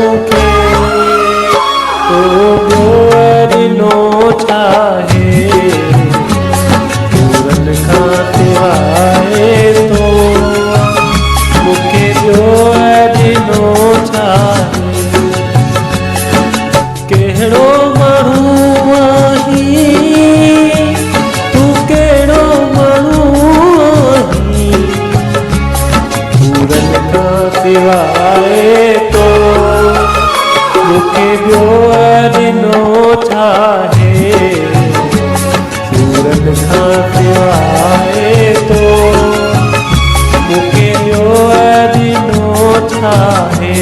मूंखे तो ॿियो ॾिनो छाहे पूरन खां सवाइ तो मूंखे ॿियो ॾिनो छाहे कहिड़ो माण्हू आहीं तूं कहिड़ो माण्हू आहीं पूरन खां सवाइ तो मूंखे ॿियो ॾिनो छाहे पूरन खां सवाइ तो मूंखे ॿियो ॾिनो छाहे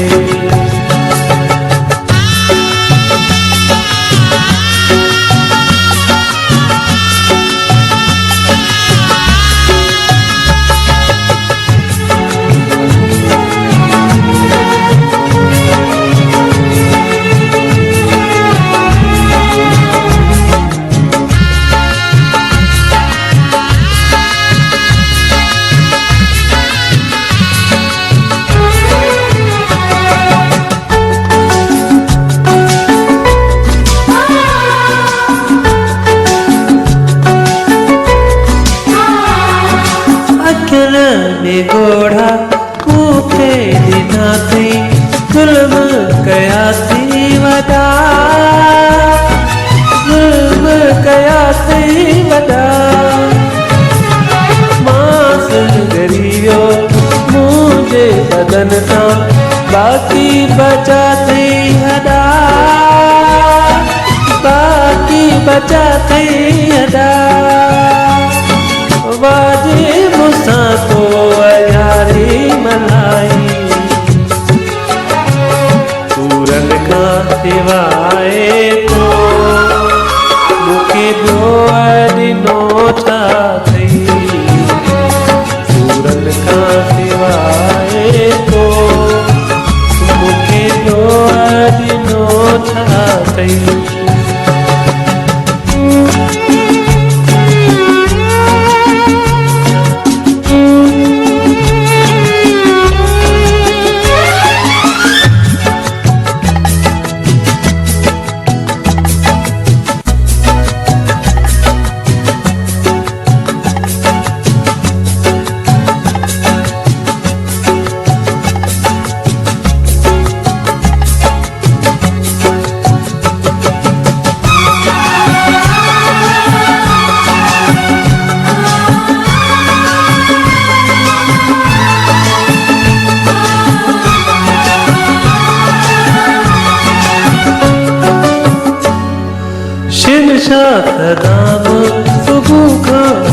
गोढ़ा मूंखे ॾिना थी ज़ुल्म कया थी वॾा ज़ुल्म कया थी वॾा मांस ॻरी वियो मुंहिंजे बदन तां बाक़ी बचा थी हॾा बाक़ी बचा थी हॾा वाजे मूंसां तो यारी मल्हाई पूरन खां सवाइ तो मूंखे ॿियो ॾिनो छा अथई पूरन खां सवाइ तो मूंखे ॿियो ॾिनो छा अथई सदाम सुबह खां